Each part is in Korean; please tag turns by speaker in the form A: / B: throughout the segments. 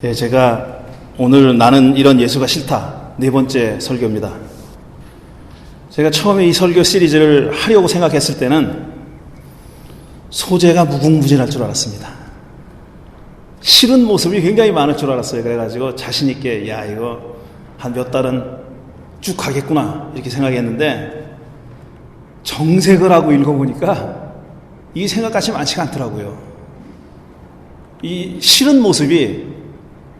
A: 네, 제가 오늘 나는 이런 예수가 싫다 네 번째 설교입니다. 제가 처음에 이 설교 시리즈를 하려고 생각했을 때는 소재가 무궁무진할 줄 알았습니다. 싫은 모습이 굉장히 많을 줄 알았어요. 그래가지고 자신 있게 야 이거 한 몇 달은 쭉 가겠구나 이렇게 생각했는데 정색을 하고 읽어보니까 이 생각같이 많지가 않더라고요. 이 싫은 모습이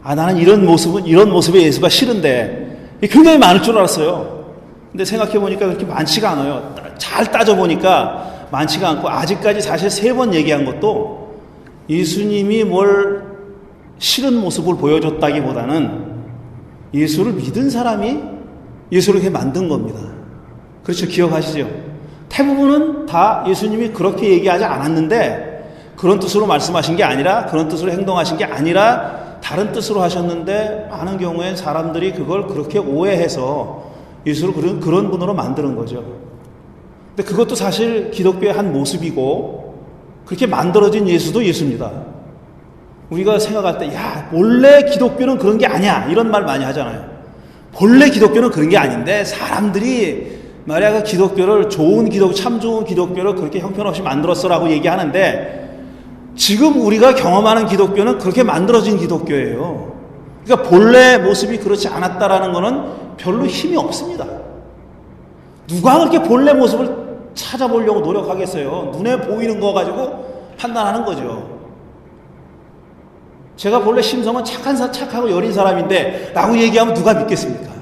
A: 나는 이런 모습의 예수가 싫은데 굉장히 많을 줄 알았어요. 근데 생각해보니까 그렇게 많지가 않아요. 잘 따져보니까 많지가 않고 아직까지 사실 3번 얘기한 것도 예수님이 뭘 싫은 모습을 보여줬다기보다는 예수를 믿은 사람이 예수를 이렇게 만든 겁니다. 그렇죠? 기억하시죠? 대부분은 다 예수님이 그렇게 얘기하지 않았는데 그런 뜻으로 말씀하신 게 아니라 그런 뜻으로 행동하신 게 아니라 다른 뜻으로 하셨는데 많은 경우엔 사람들이 그걸 그렇게 오해해서 예수를 그런 분으로 만드는 거죠. 근데 그것도 사실 기독교의 한 모습이고 그렇게 만들어진 예수도 예수입니다. 우리가 생각할 때 본래 기독교는 그런 게 아니야 이런 말 많이 하잖아요. 본래 기독교는 그런 게 아닌데 사람들이 말이야 그 기독교를 참 좋은 기독교를 그렇게 형편없이 만들었어라고 얘기하는데 지금 우리가 경험하는 기독교는 그렇게 만들어진 기독교예요. 그러니까 본래 모습이 그렇지 않았다라는 것은 별로 힘이 없습니다. 누가 그렇게 본래 모습을 찾아보려고 노력하겠어요? 눈에 보이는 거 가지고 판단하는 거죠. 제가 본래 심성은 착하고 여린 사람인데 라고 얘기하면 누가 믿겠습니까?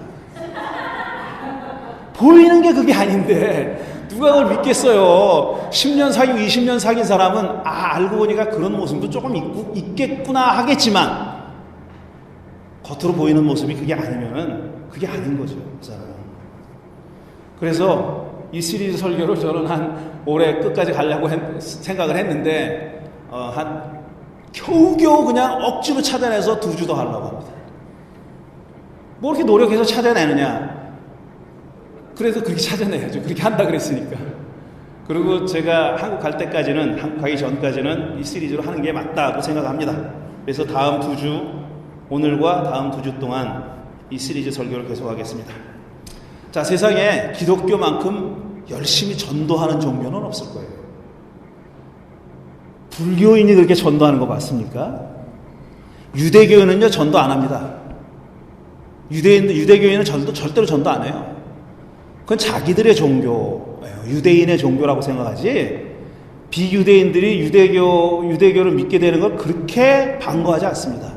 A: 보이는 게 그게 아닌데 누가 그걸 믿겠어요? 10년 사귀고 20년 사귄 사람은 알고 보니까 그런 모습도 조금 있겠구나 하겠지만 겉으로 보이는 모습이 그게 아니면은 그게 아닌 거죠. 그 사람은. 그래서 이 시리즈 설교를 저는 한 올해 끝까지 가려고 생각을 했는데 겨우겨우 그냥 억지로 찾아내서 2주 더 하려고 합니다. 뭐 이렇게 노력해서 찾아내느냐? 그래서 그렇게 찾아내야죠. 그렇게 한다 그랬으니까. 그리고 제가 한국 가기 전까지는 이 시리즈로 하는 게 맞다고 생각합니다. 그래서 다음 2주, 오늘과 다음 2주 동안 이 시리즈 설교를 계속하겠습니다. 자, 세상에 기독교만큼 열심히 전도하는 종교는 없을 거예요. 불교인이 그렇게 전도하는 거 맞습니까? 유대교인은요, 전도 안 합니다. 유대교인은 절대로 전도 안 해요. 그건 자기들의 종교예요. 유대인의 종교라고 생각하지 비유대인들이 유대교를 믿게 되는 걸 그렇게 반거하지 않습니다.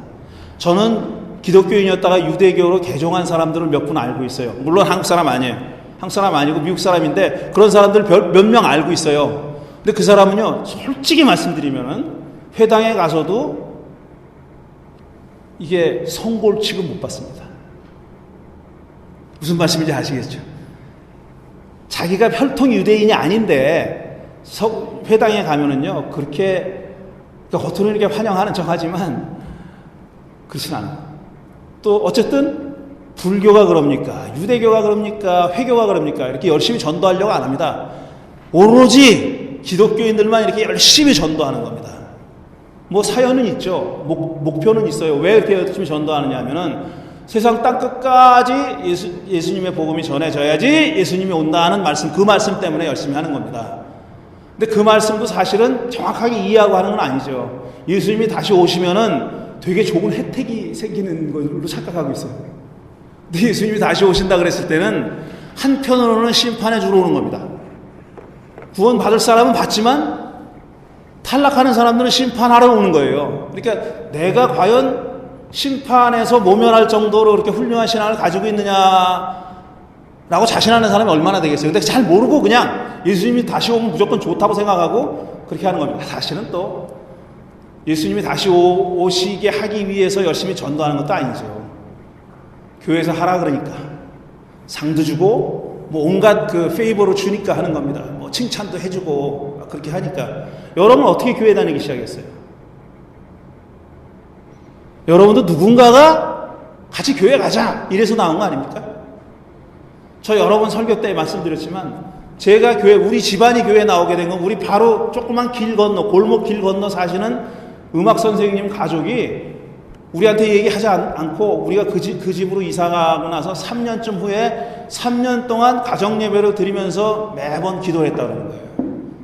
A: 저는 기독교인이었다가 유대교로 개종한 사람들을 몇 분 알고 있어요. 물론 한국 사람 아니에요. 한국 사람 아니고 미국 사람인데 그런 사람들 몇 명 알고 있어요. 근데 그 사람은요, 솔직히 말씀드리면은 회당에 가서도 이게 성골 취급 못 받습니다. 무슨 말씀인지 아시겠죠? 자기가 혈통 유대인이 아닌데 회당에 가면은요 그렇게 겉으로는 이렇게 환영하는 척하지만 그렇진 않아요. 또 어쨌든 불교가 그럽니까? 유대교가 그럽니까? 회교가 그럽니까? 이렇게 열심히 전도하려고 안 합니다. 오로지 기독교인들만 이렇게 열심히 전도하는 겁니다. 뭐 사연은 있죠. 목표는 있어요. 왜 이렇게 열심히 전도하느냐 하면은 세상 땅끝까지 예수님의 복음이 전해져야지 예수님이 온다는 말씀, 그 말씀 때문에 열심히 하는 겁니다. 근데 그 말씀도 사실은 정확하게 이해하고 하는 건 아니죠. 예수님이 다시 오시면은 되게 좋은 혜택이 생기는 걸로 착각하고 있어요. 근데 예수님이 다시 오신다 그랬을 때는 한편으로는 심판해 주러 오는 겁니다. 구원 받을 사람은 받지만 탈락하는 사람들은 심판하러 오는 거예요. 그러니까 내가 과연 심판에서 모면할 정도로 그렇게 훌륭한 신앙을 가지고 있느냐라고 자신하는 사람이 얼마나 되겠어요. 근데 잘 모르고 그냥 예수님이 다시 오면 무조건 좋다고 생각하고 그렇게 하는 겁니다. 사실은 또 예수님이 다시 오시게 하기 위해서 열심히 전도하는 것도 아니죠. 교회에서 하라 그러니까 상도 주고 뭐 온갖 그 페이버로 주니까 하는 겁니다. 뭐 칭찬도 해주고 그렇게 하니까 여러분 어떻게 교회 다니기 시작했어요? 여러분도 누군가가 같이 교회 가자 이래서 나온 거 아닙니까? 저 여러 번 설교 때 말씀드렸지만 제가 우리 집안이 교회 나오게 된 건 우리 바로 조그만 길 건너 골목 길 건너 사시는 음악 선생님 가족이 우리한테 얘기하지 않고 우리가 그 집으로 이사가고 나서 3년쯤 후에 3년 동안 가정예배를 드리면서 매번 기도를 했다는 거예요.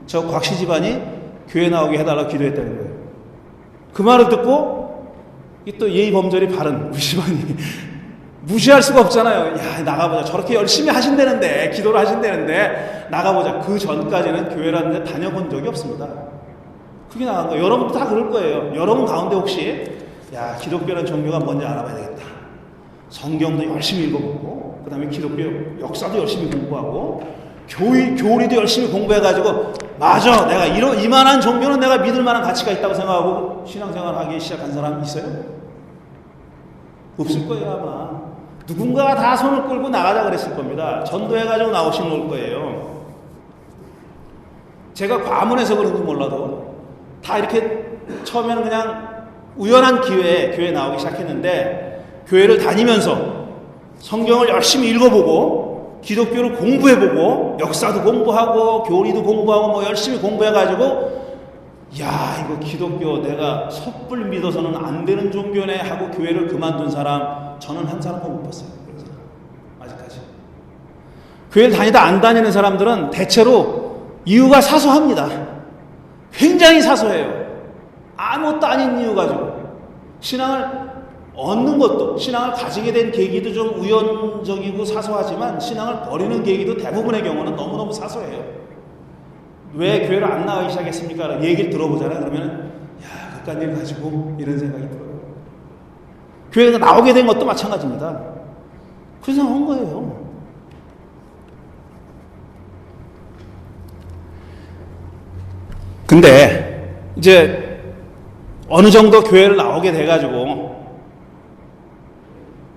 A: 저 곽씨 집안이 교회 나오게 해달라고 기도했다는 거예요. 그 말을 듣고 또 예의 범절이 바른 우리 집안이 무시할 수가 없잖아요. 야, 나가보자. 저렇게 열심히 하신다는데, 기도를 하신다는데 나가보자. 그 전까지는 교회라는 데 다녀본 적이 없습니다. 그게 나간 거예요. 여러분도 다 그럴 거예요. 여러분 가운데 혹시 야, 기독교라는 종교가 뭔지 알아봐야 되겠다. 성경도 열심히 읽어보고, 그 다음에 기독교 역사도 열심히 공부하고, 교리도 열심히 공부해가지고, 맞아, 내가 이만한 종교는 내가 믿을 만한 가치가 있다고 생각하고 신앙생활 하기 시작한 사람이 있어요? 없을 거예요, 아마. 누군가가 다 손을 끌고 나가자 그랬을 겁니다. 전도해가지고 나오신 걸 거예요. 제가 과문해서 그런지 몰라도, 다 이렇게 처음에는 그냥 우연한 기회에 교회에 나오기 시작했는데 교회를 다니면서 성경을 열심히 읽어보고 기독교를 공부해보고 역사도 공부하고 교리도 공부하고 뭐 열심히 공부해가지고 야, 이거 기독교 내가 섣불 믿어서는 안 되는 종교네 하고 교회를 그만둔 사람 저는 한 사람도 못 봤어요. 그런 사람 아직까지. 교회를 다니다 안 다니는 사람들은 대체로 이유가 사소합니다. 굉장히 사소해요. 아무것도 아닌 이유 가지고 신앙을 얻는 것도, 신앙을 가지게 된 계기도 좀 우연적이고 사소하지만 신앙을 버리는 계기도 대부분의 경우는 너무너무 사소해요. 왜 교회를 안 나가기 시작했습니까? 얘기를 들어보잖아요. 그러면 야, 그깟 일 가지고 이런 생각이 들어요. 교회가 나오게 된 것도 마찬가지입니다. 그래서 나온 거예요. 근데 이제 어느 정도 교회를 나오게 돼가지고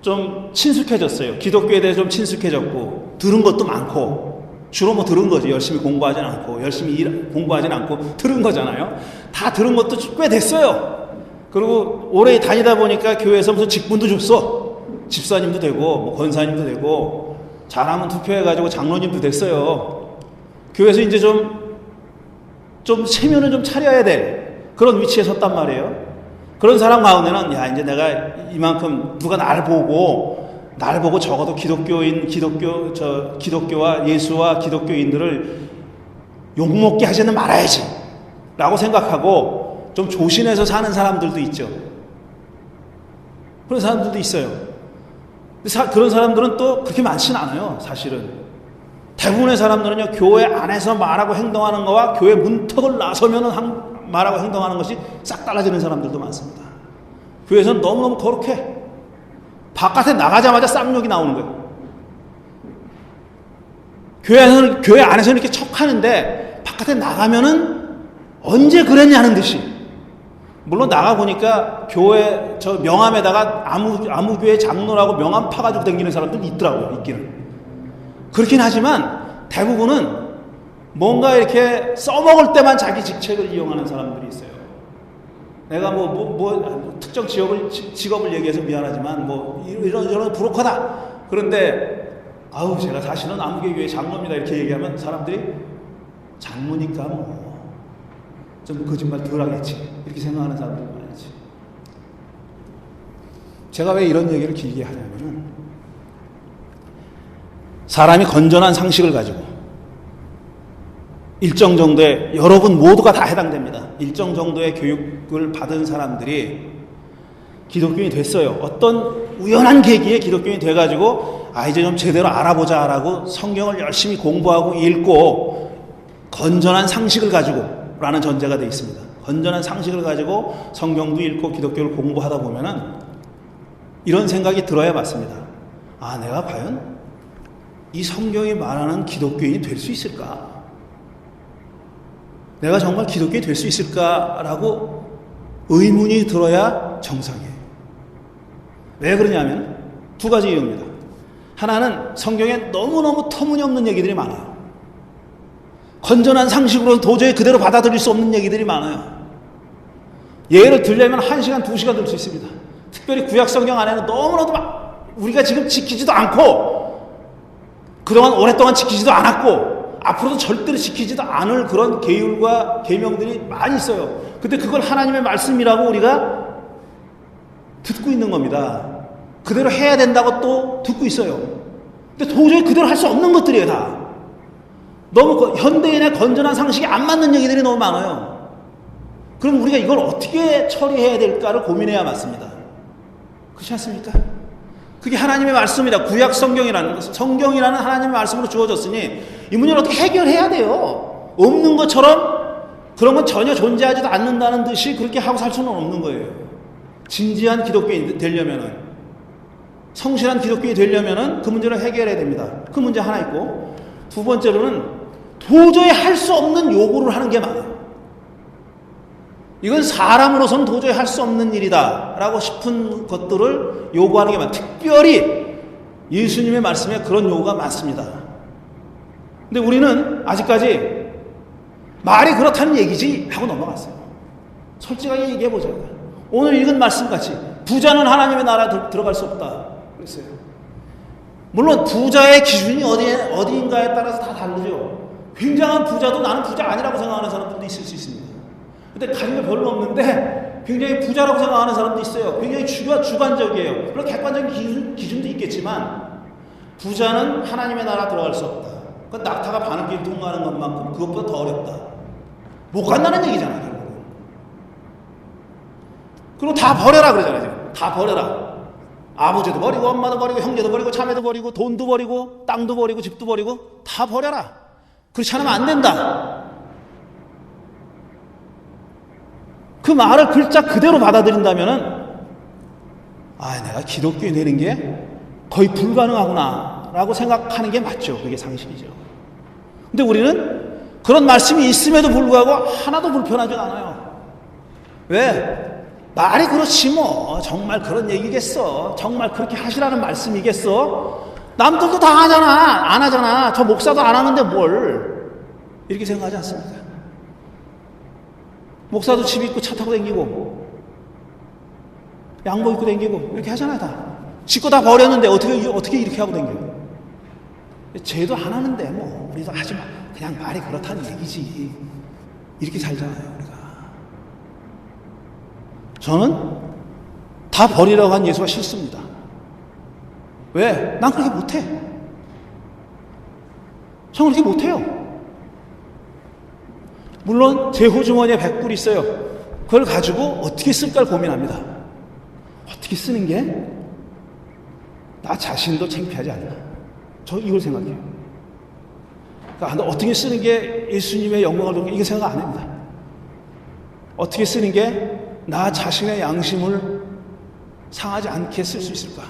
A: 좀 친숙해졌어요. 기독교에 대해서 좀 친숙해졌고 들은 것도 많고 주로 뭐 들은 거지. 열심히 공부하진 않고 열심히 공부하진 않고 들은 거잖아요. 다 들은 것도 꽤 됐어요. 그리고 오래 다니다 보니까 교회에서 무슨 직분도 줬어. 집사님도 되고 뭐 권사님도 되고 잘하면 투표해가지고 장로님도 됐어요. 교회에서 이제 좀 체면을 좀 차려야 될 그런 위치에 섰단 말이에요. 그런 사람 가운데는 야, 이제 내가 이만큼 누가 나를 보고 적어도 기독교와 예수와 기독교인들을 욕먹게 하지는 말아야지 라고 생각하고 좀 조신해서 사는 사람들도 있죠. 그런 사람들도 있어요. 그런 사람들은 또 그렇게 많지는 않아요. 사실은 대부분의 사람들은요, 교회 안에서 말하고 행동하는 거와 교회 문턱을 나서면은 말하고 행동하는 것이 싹 달라지는 사람들도 많습니다. 교회에서는 너무너무 거룩해. 바깥에 나가자마자 쌈욕이 나오는 거예요. 교회 안에서는 이렇게 척하는데 바깥에 나가면은 언제 그랬냐는 듯이. 물론 나가보니까 교회 저 명함에다가 아무 교회 장로라고 명함 파가지고 다니는 사람들 있더라고요. 있기는. 그렇긴 하지만 대부분은 뭔가 이렇게 써먹을 때만 자기 직책을 이용하는 사람들이 있어요. 내가 특정 직업을 얘기해서 미안하지만 이런 부록하다. 그런데 제가 사실은 아무개교회 장로입니다 이렇게 얘기하면 사람들이 장로니까 좀 거짓말 덜 하겠지 이렇게 생각하는 사람들이 많지. 제가 왜 이런 얘기를 길게 하냐면은 사람이 건전한 상식을 가지고 일정 정도의 여러분 모두가 다 해당됩니다. 일정 정도의 교육을 받은 사람들이 기독교인이 됐어요. 어떤 우연한 계기에 기독교인이 돼가지고 이제 좀 제대로 알아보자라고 성경을 열심히 공부하고 읽고 건전한 상식을 가지고 라는 전제가 되어 있습니다. 건전한 상식을 가지고 성경도 읽고 기독교를 공부하다 보면은 이런 생각이 들어야 맞습니다. 내가 과연 이 성경이 말하는 기독교인이 될 수 있을까? 내가 정말 기독교인이 될 수 있을까라고 의문이 들어야 정상이에요. 왜 그러냐면 두 가지 이유입니다. 하나는 성경에 너무너무 터무니없는 얘기들이 많아요. 건전한 상식으로는 도저히 그대로 받아들일 수 없는 얘기들이 많아요. 예를 들려면 1시간, 2시간 들 수 있습니다. 특별히 구약성경 안에는 너무나도 우리가 지금 지키지도 않고 그동안 오랫동안 지키지도 않았고 앞으로도 절대로 지키지도 않을 그런 계율과 계명들이 많이 있어요. 근데 그걸 하나님의 말씀이라고 우리가 듣고 있는 겁니다. 그대로 해야 된다고 또 듣고 있어요. 근데 도저히 그대로 할 수 없는 것들이에요, 다. 너무 현대인의 건전한 상식이 안 맞는 얘기들이 너무 많아요. 그럼 우리가 이걸 어떻게 처리해야 될까를 고민해야 맞습니다. 그렇지 않습니까? 그게 하나님의 말씀이다. 구약 성경이라는 것은 성경이라는 하나님의 말씀으로 주어졌으니 이 문제를 어떻게 해결해야 돼요. 없는 것처럼 그런 건 전혀 존재하지도 않는다는 듯이 그렇게 하고 살 수는 없는 거예요. 진지한 기독교인이 되려면은, 성실한 기독교인이 되려면은 그 문제를 해결해야 됩니다. 그 문제 하나 있고, 두 번째로는 도저히 할 수 없는 요구를 하는 게 많아요. 이건 사람으로서는 도저히 할 수 없는 일이다 라고 싶은 것들을 요구하는 게 많아요. 특별히 예수님의 말씀에 그런 요구가 많습니다. 근데 우리는 아직까지 말이 그렇다는 얘기지 하고 넘어갔어요. 솔직하게 얘기해보자고요. 오늘 읽은 말씀같이 부자는 하나님의 나라에 들어갈 수 없다 그랬어요. 물론 부자의 기준이 어디인가에 따라서 다 다르죠. 굉장한 부자도 나는 부자 아니라고 생각하는 사람들도 있을 수 있습니다. 근데 가진 게 별로 없는데 굉장히 부자라고 생각하는 사람도 있어요. 굉장히 주관적이에요. 물론 객관적인 기준도 있겠지만 부자는 하나님의 나라 들어갈 수 없다. 그건 낙타가 바늘길 통과하는 것만큼 그것보다 더 어렵다. 못 간다는 얘기잖아요, 결국은. 그리고 다 버려라 그러잖아요, 지금. 다 버려라. 아버지도 버리고 엄마도 버리고 형제도 버리고 자매도 버리고 돈도 버리고 땅도 버리고 집도 버리고 다 버려라. 그렇지 않으면 안 된다. 그 말을 글자 그대로 받아들인다면은 내가 기독교인 되는 게 거의 불가능하구나 라고 생각하는 게 맞죠. 그게 상식이죠. 근데 우리는 그런 말씀이 있음에도 불구하고 하나도 불편하지 않아요. 왜? 말이 그렇지 뭐. 정말 그런 얘기겠어. 정말 그렇게 하시라는 말씀이겠어. 남들도 다 하잖아. 안 하잖아. 저 목사도 안 하는데 뭘. 이렇게 생각하지 않습니까? 목사도 집 있고 차 타고 다니고 양복 입고 다니고 이렇게 하잖아요. 다 지 거 다 버렸는데 어떻게 이렇게 하고 다녀요? 쟤도 안 하는데 뭐 우리도 하지 마. 그냥 말이 그렇다는 얘기지. 이렇게 살잖아요, 우리가. 저는 다 버리라고 한 예수가 싫습니다. 왜? 난 그렇게 못해. 저는 그렇게 못해요. 물론 제 호주머니에 100불 있어요. 그걸 가지고 어떻게 쓸까를 고민합니다. 어떻게 쓰는 게 나 자신도 창피하지 않나. 저 이걸 생각해요. 그러니까 어떻게 쓰는 게 예수님의 영광을 돌게 이거 생각 안 합니다. 어떻게 쓰는 게 나 자신의 양심을 상하지 않게 쓸 수 있을까.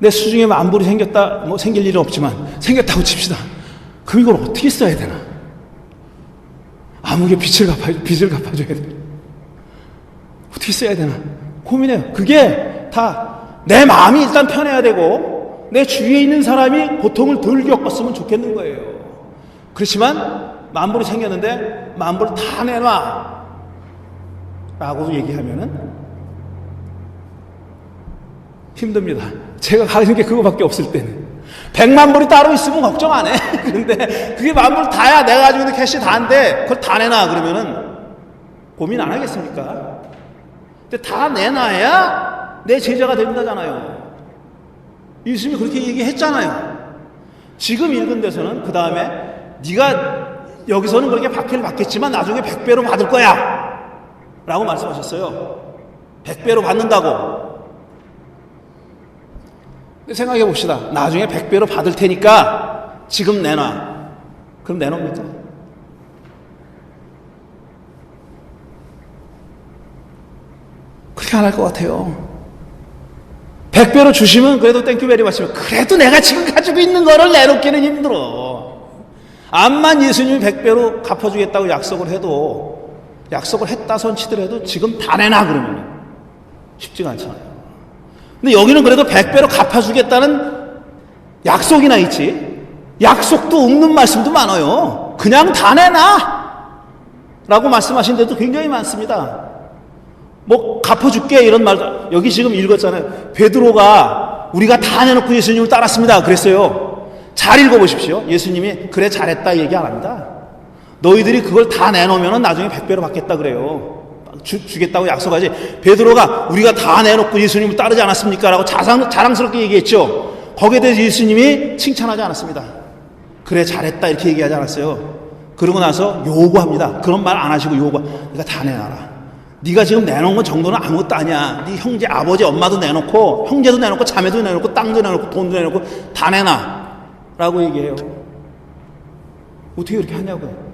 A: 내 수중에 만불이 생겼다, 뭐 생길 일은 없지만 생겼다고 칩시다. 그럼 이걸 어떻게 써야 되나? 암흑의 빚을 갚아줘야 되나? 어떻게 써야 되나? 고민해요. 그게 다 내 마음이 일단 편해야 되고 내 주위에 있는 사람이 고통을 덜 겪었으면 좋겠는 거예요. 그렇지만 만불이 생겼는데 만불을 다 내놔 라고 얘기하면은 힘듭니다. 제가 가진 게 그거밖에 없을 때는 100만 불이 따로 있으면 걱정 안 해. 근데 그게 만불 다야. 내가 가지고 있는 캐시 다인데 그걸 다 내놔 그러면은 고민 안 하겠습니까? 근데 다 내놔야 내 제자가 된다잖아요. 예수님이 그렇게 얘기했잖아요. 지금 읽은 데서는 그 다음에 네가 여기서는 그렇게 박해를 받겠지만 나중에 100배로 받을 거야 라고 말씀하셨어요. 100배로 받는다고. 생각해 봅시다. 나중에 100배로 받을 테니까 지금 내놔. 그럼 내놓습니까? 그렇게 안 할 것 같아요. 100배로 주시면 그래도 땡큐베리 마시면 그래도 내가 지금 가지고 있는 거를 내놓기는 힘들어. 암만 예수님이 100배로 갚아주겠다고 약속을 해도 약속을 했다 손치더라도 지금 다 내놔 그러면 쉽지가 않잖아요. 근데 여기는 그래도 100배로 갚아주겠다는 약속이나 있지 약속도 없는 말씀도 많아요. 그냥 다 내놔 라고 말씀하신 데도 굉장히 많습니다. 뭐 갚아줄게 이런 말도 여기 지금 읽었잖아요. 베드로가 우리가 다 내놓고 예수님을 따랐습니다 그랬어요. 잘 읽어보십시오. 예수님이 그래 잘했다 얘기 안 합니다. 너희들이 그걸 다 내놓으면 나중에 100배로 받겠다 그래요. 주겠다고 약속하지. 베드로가 우리가 다 내놓고 예수님을 따르지 않았습니까? 라고 자랑스럽게 얘기했죠. 거기에 대해서 예수님이 칭찬하지 않았습니다. 그래 잘했다 이렇게 얘기하지 않았어요. 그러고 나서 요구합니다. 그런 말 안 하시고 네가 다 내놔라. 네가 지금 내놓은 건 정도는 아무것도 아니야. 네 형제, 아버지, 엄마도 내놓고 형제도 내놓고 자매도 내놓고 땅도 내놓고 돈도 내놓고 다 내놔 라고 얘기해요. 어떻게 그렇게 하냐고요.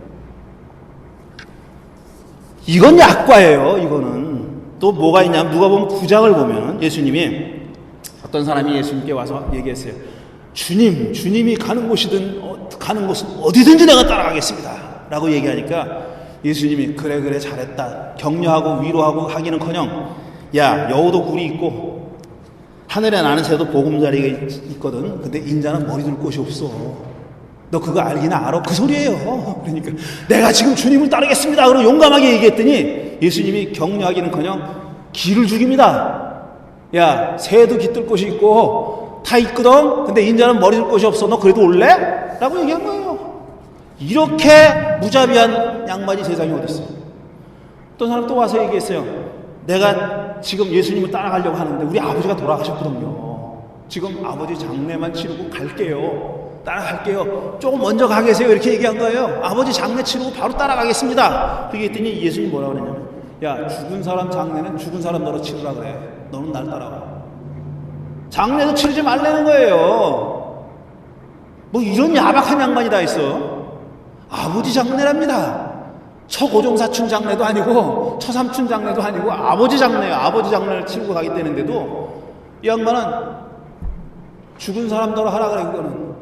A: 이건 약과예요. 이거는 또 뭐가 있냐면 누가 보면 9장을 보면 예수님이 어떤 사람이 예수님께 와서 얘기했어요. 주님이 가는 곳이든 가는 곳은 어디든지 내가 따라가겠습니다 라고 얘기하니까 예수님이 그래 잘했다 격려하고 위로하고 하기는커녕 야 여우도 굴이 있고 하늘에 나는 새도 보금자리가 있거든. 근데 인자는 머리 둘 곳이 없어. 너 그거 알기나 알아? 그 소리예요. 그러니까 내가 지금 주님을 따르겠습니다 그러고 용감하게 얘기했더니 예수님이 격려하기는커녕 기를 죽입니다. 야 새도 깃들 곳이 있고 다 있거든. 근데 인자는 머리 둘 곳이 없어. 너 그래도 올래? 라고 얘기한 거예요. 이렇게 무자비한 양반이 세상에 어디 있어요. 어떤 사람 또 와서 얘기했어요. 내가 지금 예수님을 따라가려고 하는데 우리 아버지가 돌아가셨거든요. 지금 아버지 장례만 치르고 갈게요. 따라갈게요. 조금 먼저 가 계세요. 이렇게 얘기한 거예요. 아버지 장례 치르고 바로 따라가겠습니다. 그렇게 했더니 예수님 뭐라고 그러냐면 야 죽은 사람 장례는 죽은 사람 너로 치르라 그래. 너는 날 따라와. 장례도 치르지 말라는 거예요. 뭐 이런 야박한 양반이 다 있어. 아버지 장례랍니다. 처고종사춘 장례도 아니고 처삼춘 장례도 아니고 아버지 장례예요. 아버지 장례를 치르고 가겠다는데도 이 양반은 죽은 사람대로 하라 그래. 그거는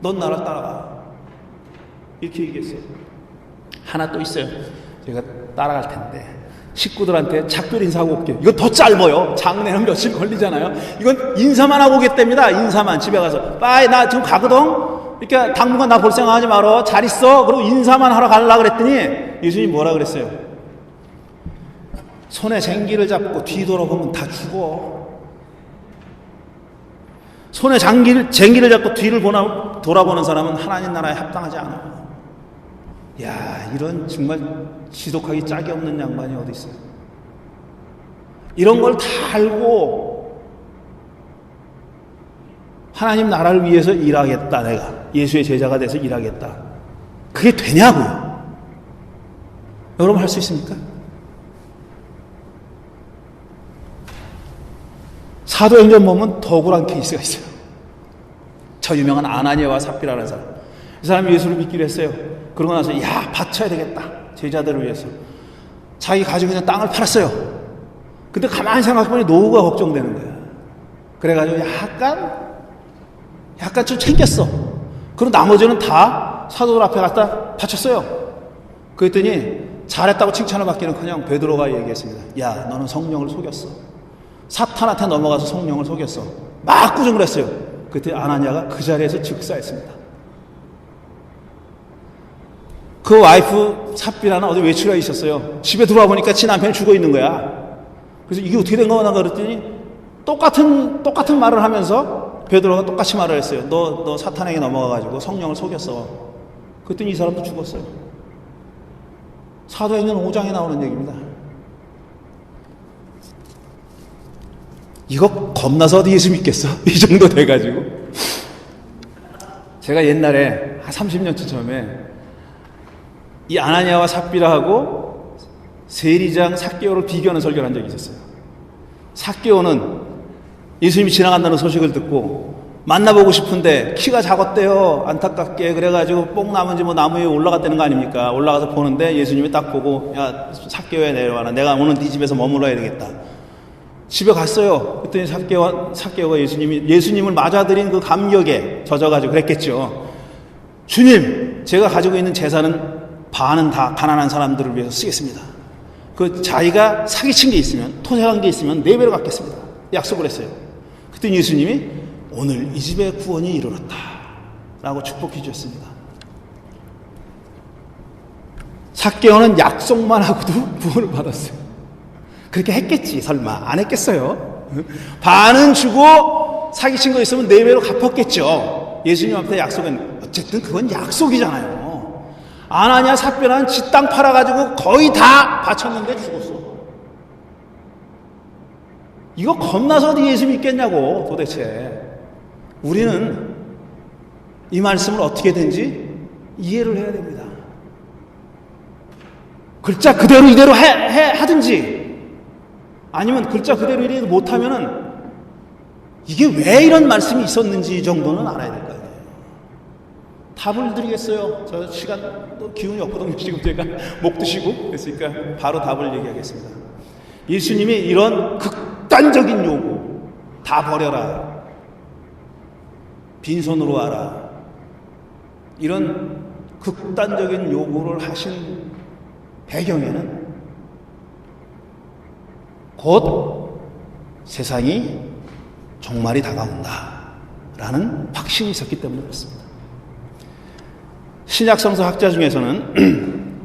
A: 넌 나를 따라가 이렇게 얘기했어요. 하나 또 있어요. 제가 따라갈 텐데 식구들한테 작별 인사하고 올게요. 이거 더 짧아요. 장례는 며칠 걸리잖아요. 이건 인사만 하고 오겠답니다. 인사만. 집에 가서 빠이 나 지금 가거든. 그러니까 당분간 나 볼 생각하지 말어. 잘 있어. 그리고 인사만 하러 가려고 그랬더니 예수님이 뭐라 그랬어요? 손에 쟁기를 잡고 뒤돌아보면 다 죽어. 손에 쟁기를 잡고 뒤를 돌아보는 사람은 하나님 나라에 합당하지 않아. 야, 이런 정말 지독하기 짝이 없는 양반이 어디 있어요? 이런 걸 다 알고 하나님 나라를 위해서 일하겠다. 내가 예수의 제자가 돼서 일하겠다. 그게 되냐고요? 여러분 할 수 있습니까? 사도행전 보면 더 억울한 케이스가 있어요. 저 유명한 아나니아와 삽비라는 사람. 이 사람이 예수를 믿기로 했어요. 그러고 나서 야 바쳐야 되겠다. 제자들을 위해서. 자기 가지고 있는 땅을 팔았어요. 근데 가만히 생각해보니 노후가 걱정되는 거야. 그래가지고 약간 좀 챙겼어. 그리고 나머지는 다 사도들 앞에 갖다 바쳤어요. 그랬더니 잘했다고 칭찬을 받기는커녕 베드로가 얘기했습니다. 야 너는 성령을 속였어. 사탄한테 넘어가서 성령을 속였어. 막 꾸중을 했어요. 그때 아나니아가 그 자리에서 즉사했습니다. 그 와이프 삽비라는 어디 외출해 있었어요. 집에 들어와 보니까 지 남편이 죽어 있는 거야. 그래서 이게 어떻게 된 거나 그랬더니 똑같은 말을 하면서 베드로가 똑같이 말을 했어요. 너 사탄에게 넘어가가지고 성령을 속였어. 그랬더니 이 사람도 죽었어요. 사도행전 5장에 나오는 얘기입니다. 이거 겁나서 어디 예수 믿겠어? 이 정도 돼가지고. 제가 옛날에 한 30년쯤 전에 이 아나니아와 삽비라하고 세리장 삭개오를 비교하는 설교를 한 적이 있었어요. 삭개오는 예수님이 지나간다는 소식을 듣고 만나보고 싶은데 키가 작았대요. 안타깝게. 그래가지고 뽕나무인지 뭐 나무 위에 올라갔다는 거 아닙니까? 올라가서 보는데 예수님이 딱 보고 야 삭개오야 내려와라. 내가 오늘 네 집에서 머물러야 되겠다. 집에 갔어요. 그랬더니 삭개오가 예수님을 맞아들인 그 감격에 젖어가지고 그랬겠죠. 주님, 제가 가지고 있는 재산은 반은 다 가난한 사람들을 위해서 쓰겠습니다. 그 자기가 사기친 게 있으면, 토색한 게 있으면 4배로 갚겠습니다. 약속을 했어요. 그랬더니 예수님이 오늘 이 집의 구원이 이르렀다 라고 축복해 주셨습니다. 삭개오는 약속만 하고도 구원을 받았어요. 그렇게 했겠지. 설마 안 했겠어요? 반은 주고 사기친 거 있으면 4배로 갚았겠죠. 예수님 앞에 약속은 어쨌든 그건 약속이잖아요. 아나니아 삽비라는 지 땅 팔아가지고 거의 다 바쳤는데 죽었어. 이거 겁나서 어디 예수 믿겠냐고. 도대체 우리는 이 말씀을 어떻게든지 이해를 해야 됩니다. 글자 그대로 이대로 하든지, 아니면 글자 그대로 이대로 못하면은 이게 왜 이런 말씀이 있었는지 정도는 알아야 될 거 아니에요. 답을 드리겠어요. 저 시간 기운이 없거든요. 지금 제가 목 드시고 그랬으니까 바로 답을 얘기하겠습니다. 예수님이 이런 극단적인 요구, 다 버려라, 빈손으로 와라, 이런 극단적인 요구를 하신 배경에는 곧 세상이 종말이 다가온다라는 확신이 있었기 때문에 그렇습니다. 신약성서 학자 중에서는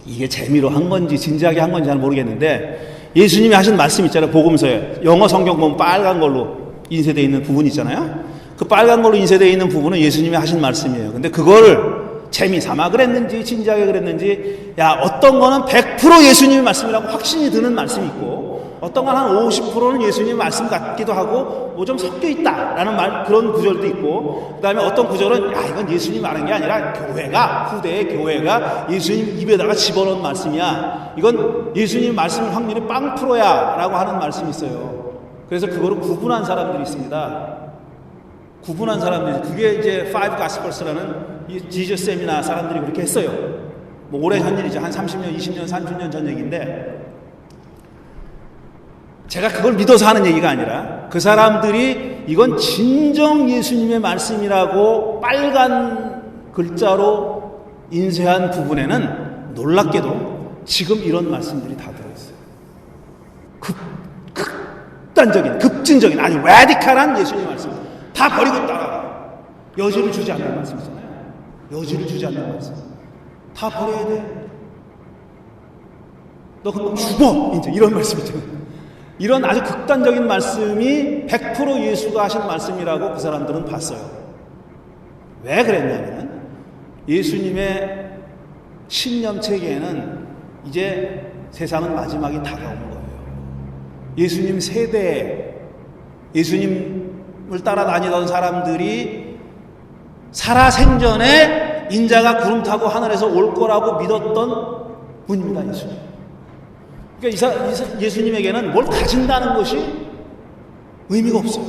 A: 이게 재미로 한 건지 진지하게 한 건지 잘 모르겠는데, 예수님이 하신 말씀 있잖아요. 복음서에 영어 성경 보면 빨간 걸로 인쇄되어 있는 부분 있잖아요. 그 빨간 걸로 인쇄되어 있는 부분은 예수님이 하신 말씀이에요. 근데 그거를 재미삼아 그랬는지 진지하게 그랬는지, 어떤 거는 100% 예수님의 말씀이라고 확신이 드는 말씀이 있고, 어떤 건 한 50%는 예수님의 말씀 같기도 하고 뭐 좀 섞여 있다라는 그런 구절도 있고, 그 다음에 어떤 구절은 이건 예수님이 말한 게 아니라 후대의 교회가 예수님 입에다가 집어넣은 말씀이야, 이건 예수님 말씀의 확률이 0%야 라고 하는 말씀이 있어요. 그래서 그거를 구분한 사람들이 있습니다. 구분한 사람들이, 그게 이제 Five Gospels라는 지저스 세미나 사람들이 그렇게 했어요. 뭐 오래 전 일이죠. 한 30년, 20년, 30년 전 얘기인데, 제가 그걸 믿어서 하는 얘기가 아니라 그 사람들이 이건 진정 예수님의 말씀이라고 빨간 글자로 인쇄한 부분에는 놀랍게도 지금 이런 말씀들이 다 들어있어요. 극단적인, 급진적인, 아주 라디칼한 예수님의 말씀 다 버리고 따라가. 여지를 주지 않는 말씀이잖아요. 여지를 주지 않는 말씀 다 버려야 돼. 너 그럼 죽어, 이제 이런 말씀이잖아요. 이런 아주 극단적인 말씀이 100% 예수가 하신 말씀이라고 그 사람들은 봤어요. 왜 그랬냐면, 예수님의 신념 체계에는 이제 세상은 마지막이 다가온 거예요. 예수님 세대에 예수님을 따라다니던 사람들이 살아생전에 인자가 구름 타고 하늘에서 올 거라고 믿었던 분입니다. 예수님. 그러니까 예수님에게는 뭘 가진다는 것이 의미가 없어요.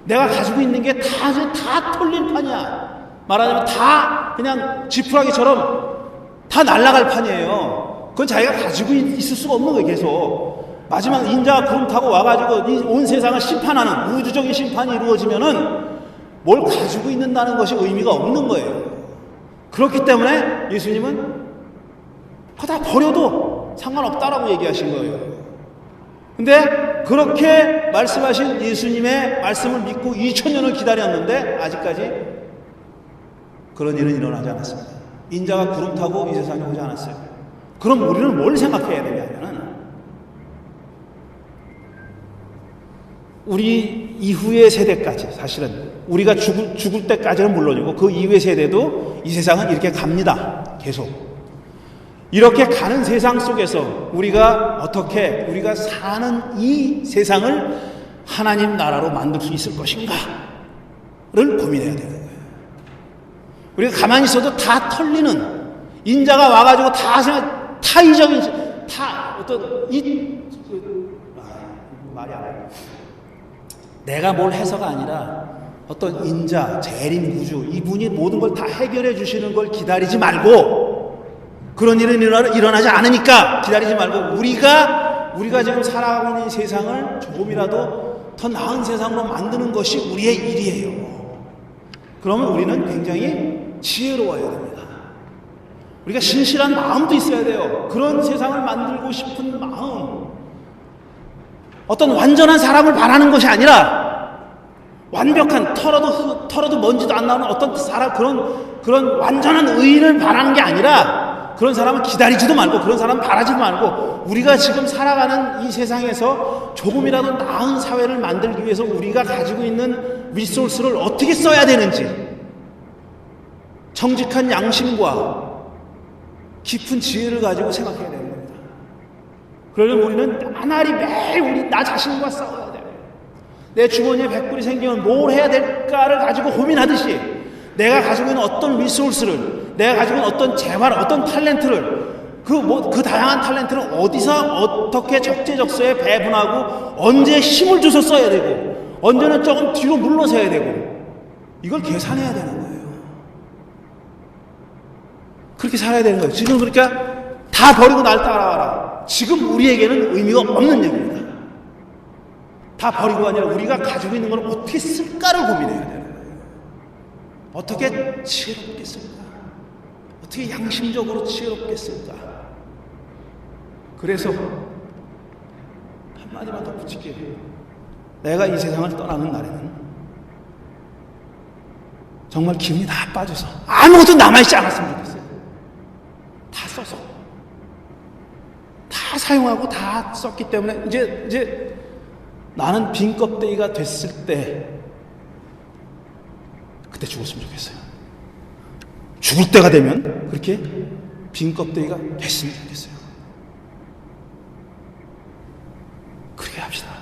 A: 내가 가지고 있는 게 다 털릴 판이야. 말하자면 다 그냥 지푸라기처럼 다 날아갈 판이에요. 그건 자기가 가지고 있을 수가 없는 거예요. 계속 마지막 인자가 구름 타고 와가지고 온 세상을 심판하는 우주적인 심판이 이루어지면은 뭘 가지고 있는다는 것이 의미가 없는 거예요. 그렇기 때문에 예수님은 그거 다 버려도 상관없다라고 얘기하신 거예요. 근데 그렇게 말씀하신 예수님의 말씀을 믿고 2000년을 기다렸는데 아직까지 그런 일은 일어나지 않았습니다. 인자가 구름 타고 이 세상에 오지 않았어요. 그럼 우리는 뭘 생각해야 되냐면은, 우리 이후의 세대까지, 사실은 우리가 죽을 때까지는 물론이고 그 이후의 세대도 이 세상은 이렇게 갑니다. 계속 이렇게 가는 세상 속에서 우리가 사는 이 세상을 하나님 나라로 만들 수 있을 것인가를 고민해야 되는 거예요. 우리가 가만히 있어도 다 털리는, 인자가 와가지고 타이적인, 말이 안 나요. 내가 뭘 해서가 아니라 어떤 인자, 재림 구주, 이분이 모든 걸 다 해결해 주시는 걸 기다리지 말고, 그런 일은 일어나지 않으니까 기다리지 말고, 우리가 지금 살아가고 있는 세상을 조금이라도 더 나은 세상으로 만드는 것이 우리의 일이에요. 그러면 우리는 굉장히 지혜로워야 됩니다. 우리가 신실한 마음도 있어야 돼요. 그런 세상을 만들고 싶은 마음, 어떤 완전한 사람을 바라는 것이 아니라 완벽한, 털어도 먼지도 안 나오는 어떤 사람, 그런 완전한 의인을 바라는 게 아니라, 그런 사람은 기다리지도 말고 그런 사람은 바라지도 말고, 우리가 지금 살아가는 이 세상에서 조금이라도 나은 사회를 만들기 위해서 우리가 가지고 있는 리소스를 어떻게 써야 되는지 정직한 양심과 깊은 지혜를 가지고 생각해야 되는 겁니다. 그러려면 우리는 나날이 매일 우리 나 자신과 싸워야 돼요. 내 주머니에 100불이 생기면 뭘 해야 될까를 가지고 고민하듯이 내가 가지고 있는 어떤 리소스를, 내가 가지고 있는 어떤 재활, 어떤 탤런트를 그 다양한 탤런트를 어디서 어떻게 적재적소에 배분하고 언제 힘을 줘서 써야 되고 언제는 조금 뒤로 물러서야 되고 이걸 계산해야 되는 거예요. 그렇게 살아야 되는 거예요. 지금 그러니까 다 버리고 날 따라와라. 지금 우리에게는 의미가 없는 얘기입니다. 다 버리고 아니라 우리가 가지고 있는 걸 어떻게 쓸까를 고민해야 되는 거예요. 어떻게 지혜롭게 쓸까? 어떻게 양심적으로 지혜롭게 쓸까? 그래서 한마디만 더 붙일게요. 내가 이 세상을 떠나는 날에는 정말 기운이 다 빠져서 아무것도 남아있지 않았으면 좋겠어요. 다 써서 다 사용하고 다 썼기 때문에 이제 나는 빈 껍데기가 됐을 때 그때 죽었으면 좋겠어요. 죽을 때가 되면 그렇게 빈 껍데기가 됐으면 좋겠어요. 그렇게 합시다.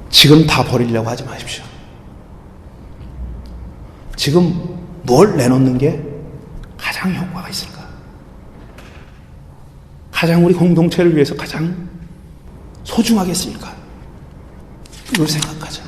A: 지금 다 버리려고 하지 마십시오. 지금 뭘 내놓는 게 가장 효과가 있을까? 가장 우리 공동체를 위해서 가장 소중하겠습니까? 이걸 생각하자.